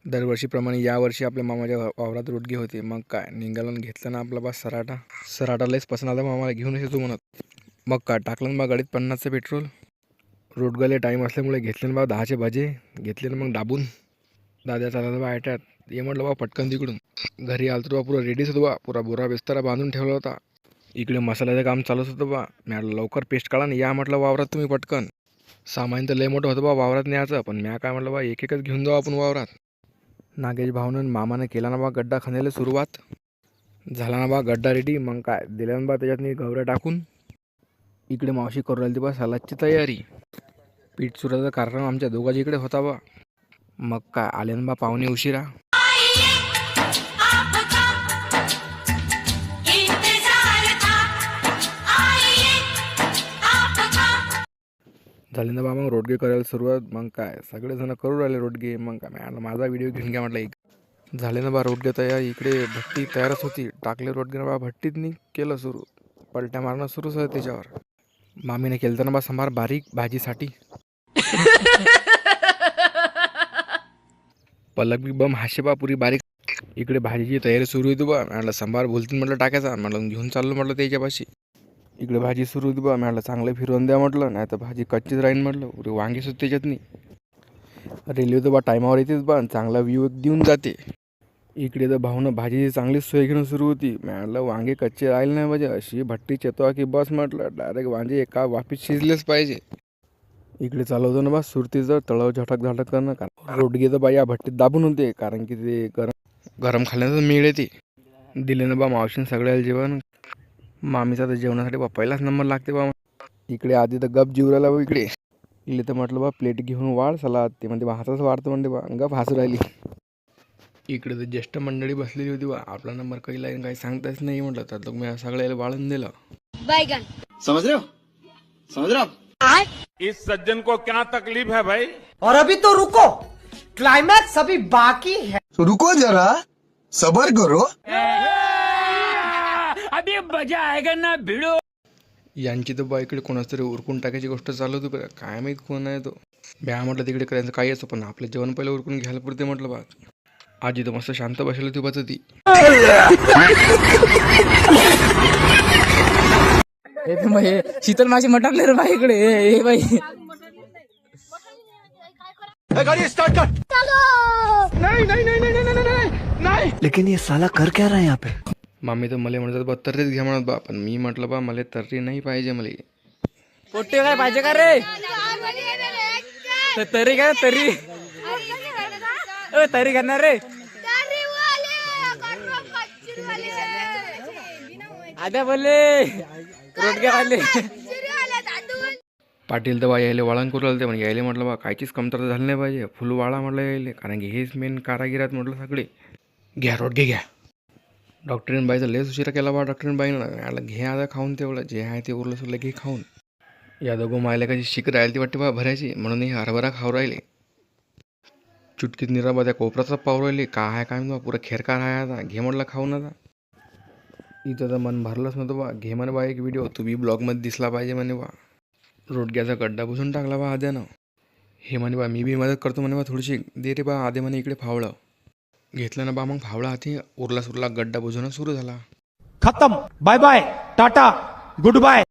दरवर्षीप्रमाणे यावर्षी आपल्या मामाच्या वावरात रोडगे होते. मग काय निघालं आणि घेतलं ना आपला बा सराटा. सराटा लयच पसंत आला मामाला, घेऊन येतो म्हणत. मग काय टाकलं ना बा गाडीत 50चं पेट्रोल. रोडगाले टाईम असल्यामुळे घेतले ना बा 10चे भाजे. घेतले ना मग दाबून. दादा चालला बा ॲट्यात. ये म्हटलं बा पटकन तिकडून. घरी आलतो बा पुरा रेडीच होतो बा. पुरा बोरा बिस्तारा बांधून ठेवला होता. इकडे मसाल्याचं काम चालूच होतं बा. म्या लवकर पेस्ट काढा ना या म्हटलं वावरात तुम्ही पटकन. सामान तर लय मोठं होतं बा वावरात न्यायचं, पण म्या काय म्हटलं बा एक एकच घेऊन जाऊ आपण वावरात. नागेश भाऊनं मामानं केला ना बा गड्डा खणायला सुरुवात. झाला ना बा गड्डा रेडी. मग काय दिल्या ना बा त्याच्यातनी गवऱ्या टाकून. इकडे मावशी करू राहिली बा सलादची तयारी. पीठ चुराचा कार्यक्रम आमच्या दोघांच्या इकडे होता बा. मग काय आले ना बा पाहुणे उशिरा. झाले ना बा मग रोडगे करायला सुरुवात. मग काय सगळेजण करू राहिले रोडगे. मग काय माझा व्हिडिओ घेऊन घ्या म्हटलं. एक झाले ना बा रोडगे तयार. इकडे भट्टी तयारच होती. टाकले रोडगे ना बा भट्टीतनी. केलं सुरू. पलट्या मारणं सुरूच आहे त्याच्यावर. मामीने केलं ना बा संभार बारीक भाजीसाठी. पलक बी बम हाशे बा पुरी बारीक. इकडे भाजीची तयारी सुरू होती बा. म्हटलं संभार बोलतील म्हटलं टाकायचा. म्हटलं घेऊन चाललो म्हटलं त्याच्यापाशी. इकडे भाजी सुरू होती बा. म्हटलं चांगलं फिरवून द्या म्हटलं, नाही तर भाजी कच्चीच राहील म्हटलं. पुरी वांगी सुद्धा त्याच्यात नाही. रेल्वे तर बा टायमावर येतेच बा. चांगला व्ह्यू देऊन जाते. इकडे तर भाऊनं भाजीची चांगलीच सोय घेणं सुरू होती. म्हटलं वांगे कच्चे राहिले नाही पाहिजे. अशी भट्टी चेतवा की बस म्हटलं डायरेक्ट वांगे एका वाफीत शिजलेच पाहिजे. इकडे चालवतो ना बा सुरतीचं तळव झटक झटक करणं. कारण रोडगे तर बा या भट्टीत दाबून होते, कारण की ते गरम खाण्याचं मिळे ते. दिले ना बा मावशीन सगळ्याला जेवण. मामीचा तर जेवणासाठी बा पहिलाच नंबर लागते बा. इकडे आधी तर गप जीव राहिला बा. इकडे तर म्हटलं बा प्लेट घेऊन वाढ सलाद. ते म्हणते बा हाताच वाढतं म्हणते बा. गप हसू राहिली. इकडे तर ज्येष्ठ मंडळी बसलेली होती बा. आपला नंबर काही लाईन काही सांगताच नाही म्हटलं. तर लोक मी सगळ्याला वाढून दिलं. बैगन समझ रहे हो, समझ रहे हो आप? इस सज्जन को क्या तकलीफ है भाई? और अभी तो रुको, क्लाइमैक्स अभी बाकी है. तो रुको जरा, सबर करो. अभी मजा आएगा ना भिड़ो. यांची तर बा इकडे कोणाच तरी उरकून टाकायची गोष्ट चालू होती बरं. काय माहीत कोण आहे तो. ब्या म्हटलं तिकडे करायचं काही असो, पण आपलं जेवण पहिलं उरकून घ्यायला पुरते म्हटलं बा. आजी तर मस्त शांत बसली होती बस ती. शीतल माशी मटकले रे बाई इकडे. हे बाई गाड़ी स्टार्ट कर. नहीं. लेकिन ये साला कर क्या रहा है यहाँ पे? मामी तर मला म्हणतात बा तर्रीच घ्या म्हणत बा. पण मी म्हटलं बा मला तर्री नाही पाहिजे. मला पोट्टे काय पाहिजे का रे? तरी काय तरी तरी करणार रे. आद्या बोलले रोडगे वाले. पाटील तर बा यायले वाळण करू लागले. पण यायले म्हटलं बा कायचीच कमतरता झाली नाही पाहिजे. फुल वाळा म्हटलं यायले, कारण की हेच मेन कारागिरात म्हटलं सगळे. घ्या रोडगे घ्या. डॉक्टरीन बाईचा लेस उशिरा केला बा. डॉक्टरीन बाईनं याला घे आता खाऊन तेवढं जे आहे ते उरलं सुरलं घे खाऊन. या दोघं मायला कशी शिक राहिली ती वाटते बा भरायची, म्हणून हे हरभरा खाऊ राहिले. चुटकीत निरा बा त्या कोपराचा पाव राहिले. का आहे काय बा पुरा खेरकार आहे आता. घे म्हटलं खाऊन आता. इथं तर मन भरलंच नव्हतं बा. घे म्हणे बा एक व्हिडिओ, तू बी ब्लॉगमध्ये दिसला पाहिजे म्हणे बा. रोडग्याचा गड्डा बुजून टाकला बा आद्यानं. हे म्हणे बा मी बी मदत करतो म्हणे बा थोडीशी. दे रे बा आदे म्हणे इकडे फावळं. घेतलं ना बा मग फावळा हाती. उरला सुरला गड्डा बुजवणं सुरू झाला. खत्म. Bye bye, ta-ta, good bye.